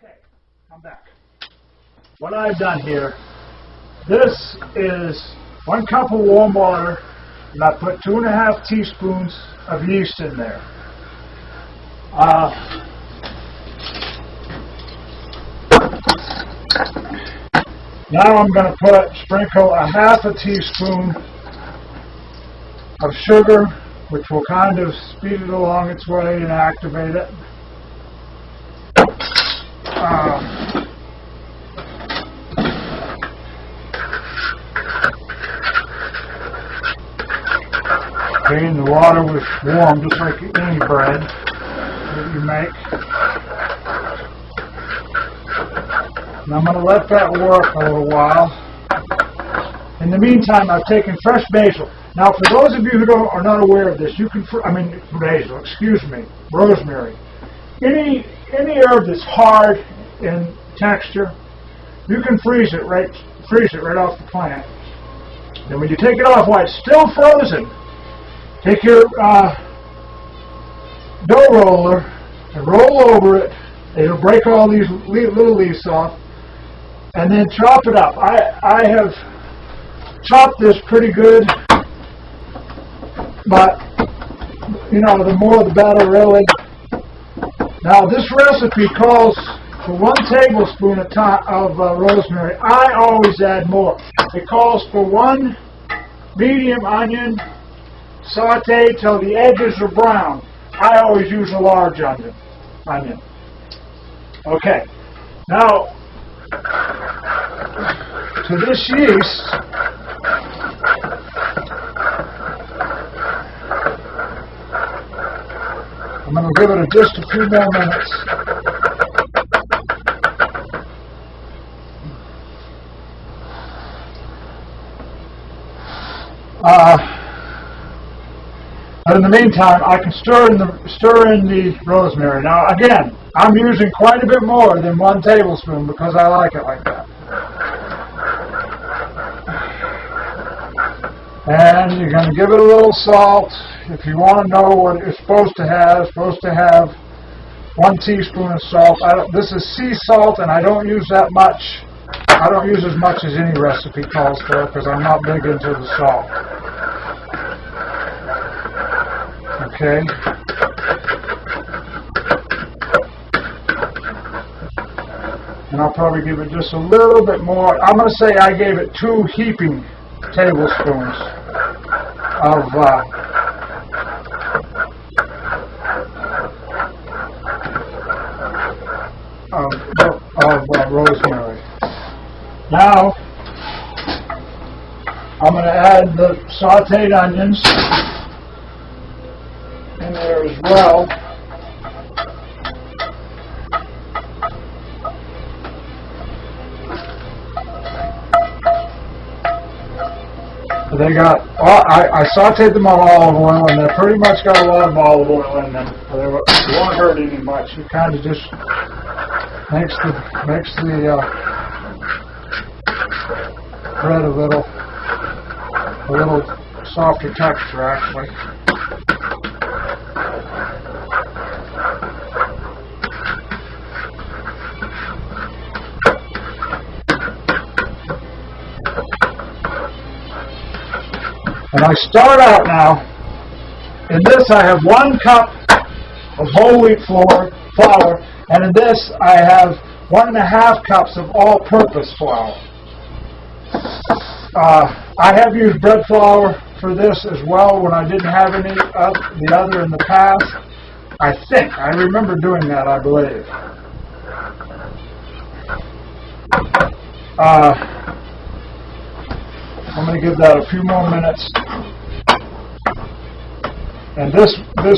Okay, I'm back. What I've done here, this is 1 cup of warm water, and I put 2½ teaspoons of yeast in there. Now I'm going to sprinkle a ½ teaspoon of sugar, which will kind of speed it along its way and activate it. Okay, and the water was warm, just like any bread that you make. And I'm going to let that work a little while. In the meantime, I've taken fresh basil. Now, for those of you who are not aware of this, you can, rosemary. Any herb that's hard in texture, you can freeze it right off the plant. Then when you take it off while it's still frozen, take your dough roller and roll over it. It'll break all these little leaves off, and then chop it up. I have chopped this pretty good, but you know, the more the better, really. Now this recipe calls for 1 tablespoon of rosemary. I always add more. It calls for 1 medium onion, sauteed till the edges are brown. I always use a large onion. Okay, now to this yeast, I'm going to give it just a few more minutes. But in the meantime, I can stir in the rosemary. Now, again, I'm using quite a bit more than 1 tablespoon because I like it like that. And you're going to give it a little salt. If you want to know what it's supposed to have 1 teaspoon of salt. This is sea salt, and I don't use that much. I don't use as much as any recipe calls for because I'm not big into the salt. Okay. And I'll probably give it just a little bit more. I'm going to say I gave it 2 heaping tablespoons of rosemary. Now I'm going to add the sauteed onions in there as well. They got, I sauteed them on olive oil, and they pretty much got a lot of olive oil in them. They won't hurt any much. It kind of just makes the bread a little softer texture, actually. And I start out now, in this I have 1 cup of whole wheat flour, and in this I have 1½ cups of all-purpose flour. I have used bread flour for this as well when I didn't have any of the other in the past. I remember doing that, I believe. I'm going to give that a few more minutes. And this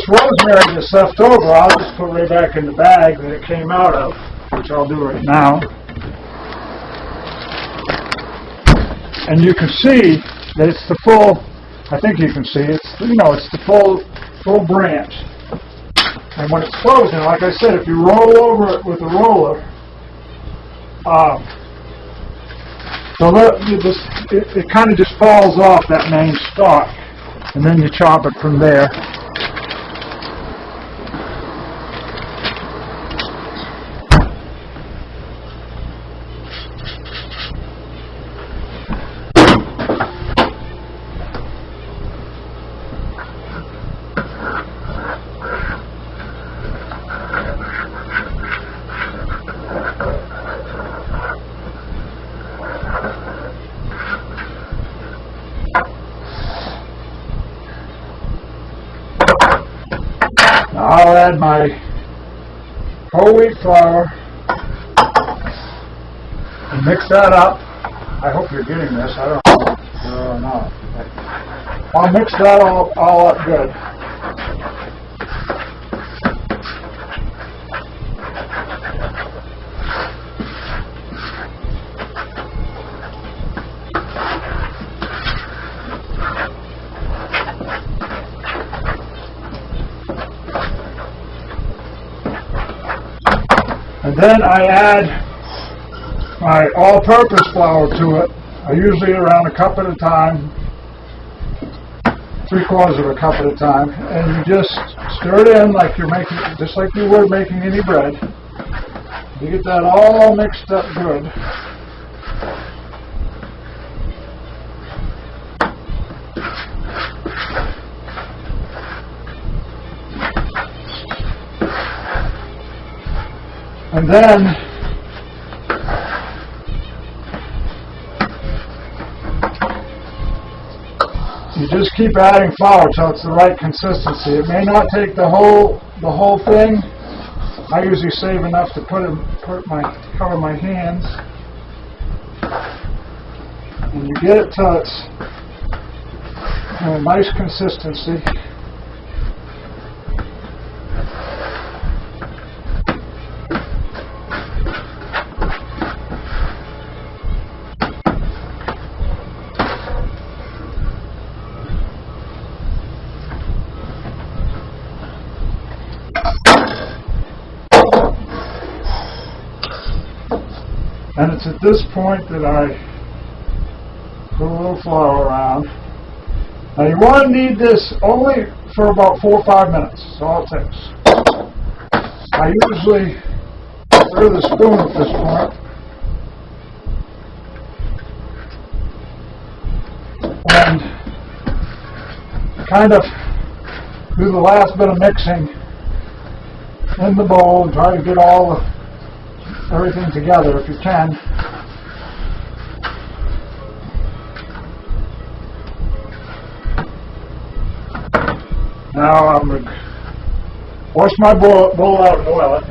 rosemary that's left over, I'll just put right back in the bag that it came out of, which I'll do right now. And you can see that it's the full, I think you can see, it's the full branch. And when it's frozen, like I said, if you roll over it with a roller, it kind of just falls off that main stalk, and then you chop it from there. add my whole wheat flour and mix that up. I hope you're getting this. I don't know. Or not. I'll mix that all up good. And then I add my all-purpose flour to it. I usually around a cup at a time, 3/4 of a cup at a time, and you just stir it in like you're making, just like you were making any bread. You get that all mixed up good. And then you just keep adding flour till it's the right consistency. It may not take the whole thing. I usually save enough to cover my hands. And you get it till it's a nice consistency. And it's at this point that I put a little flour around. Now you want to knead this only for about 4 or 5 minutes. That's all it takes. I usually get rid of the spoon at this point. And kind of do the last bit of mixing in the bowl and try to get everything together if you can. Now I'm going to wash my bowl out and oil it.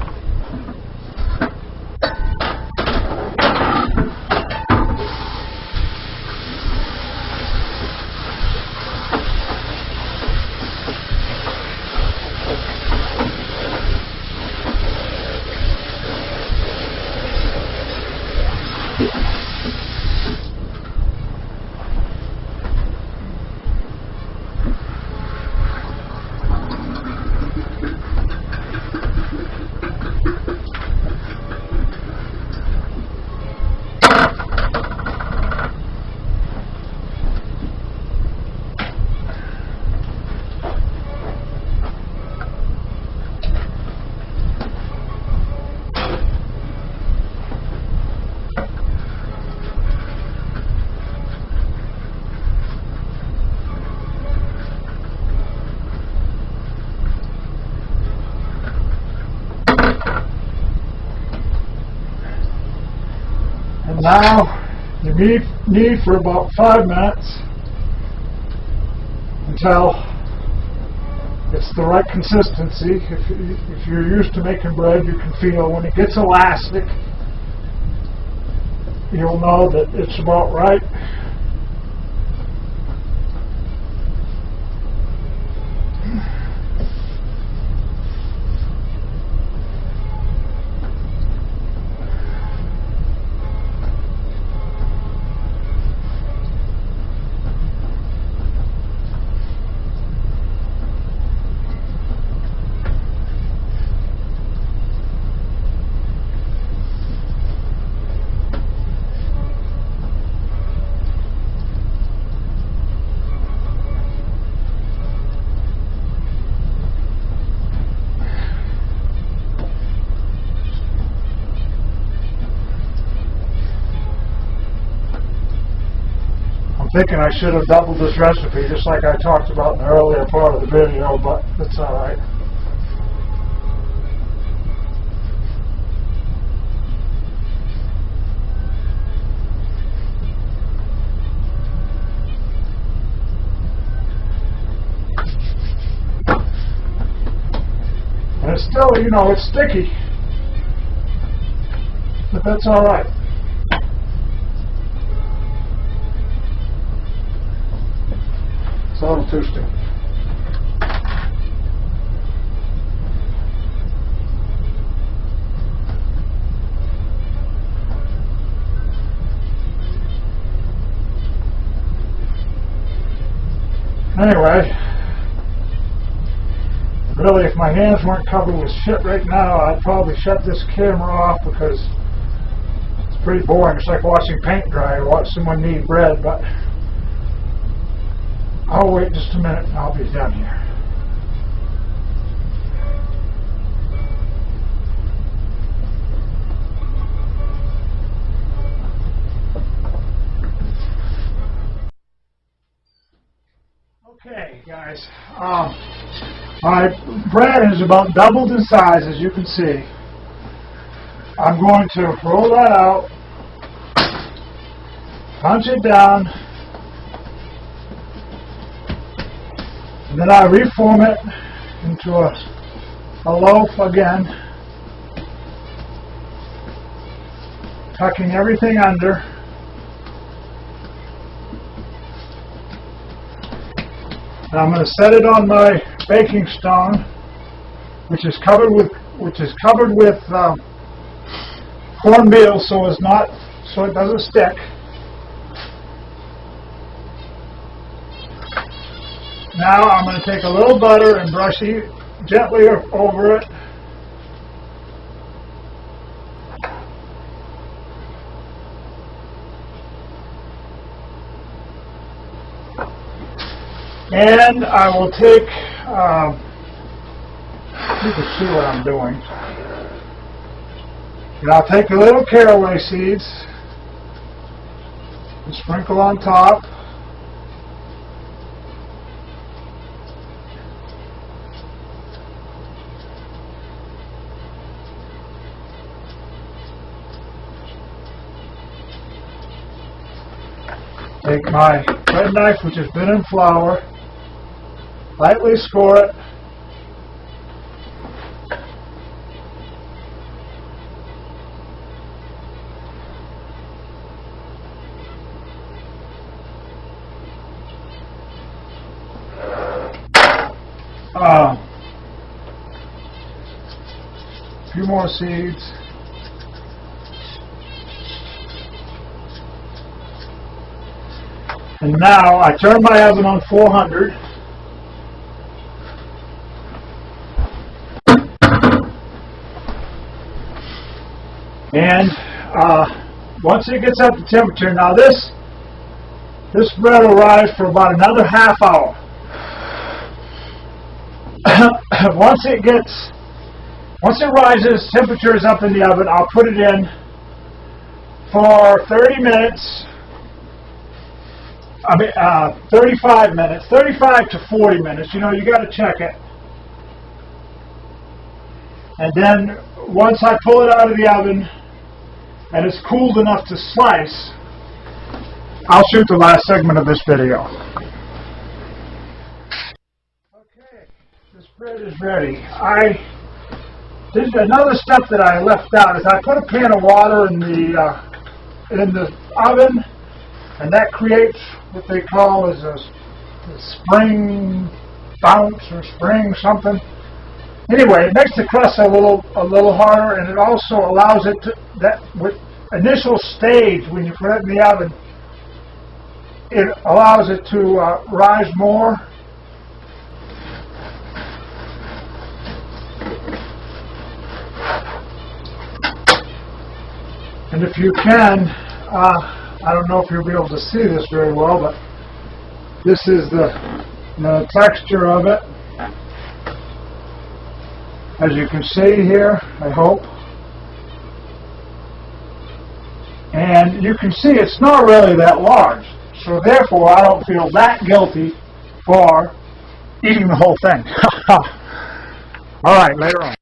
Now you knead for about 5 minutes until it's the right consistency. If you're used to making bread, you can feel when it gets elastic, you'll know that it's about right. Thinking I should have doubled this recipe just like I talked about in the earlier part of the video, but it's alright. it's still, you know, it's sticky. But that's all right. It's a little too sticky. Anyway, really, if my hands weren't covered with shit right now, I'd probably shut this camera off because it's pretty boring. It's like watching paint dry or watch someone knead bread, but I'll wait just a minute and I'll be done here. Okay, guys, my bread is about doubled in size, as you can see. I'm going to roll that out, punch it down, and then I reform it into a loaf again, tucking everything under. And I'm going to set it on my baking stone, which is covered with cornmeal, so it doesn't stick. Now I'm going to take a little butter and brush it gently over it. And I will take, you can see what I'm doing. And I'll take the little caraway seeds and sprinkle on top. Take my bread knife, which has been in flour, lightly score it. A few more seeds. And now I turn my oven on 400. And once it gets up to temperature, now this bread will rise for about another half hour. Once it rises, temperature is up in the oven, I'll put it in for 30 minutes. 35 minutes, 35 to 40 minutes. You know, you got to check it. And then once I pull it out of the oven and it's cooled enough to slice, I'll shoot the last segment of this video. Okay, this bread is ready. Another step that I left out is I put a pan of water in the oven, and that creates what they call as a spring bounce or spring something. Anyway, it makes the crust a little harder, and it also allows it to, that with initial stage when you put it in the oven, it allows it to rise more. And if you can, I don't know if you'll be able to see this very well, but this is the texture of it. As you can see here, I hope. And you can see it's not really that large. So therefore, I don't feel that guilty for eating the whole thing. All right, later on.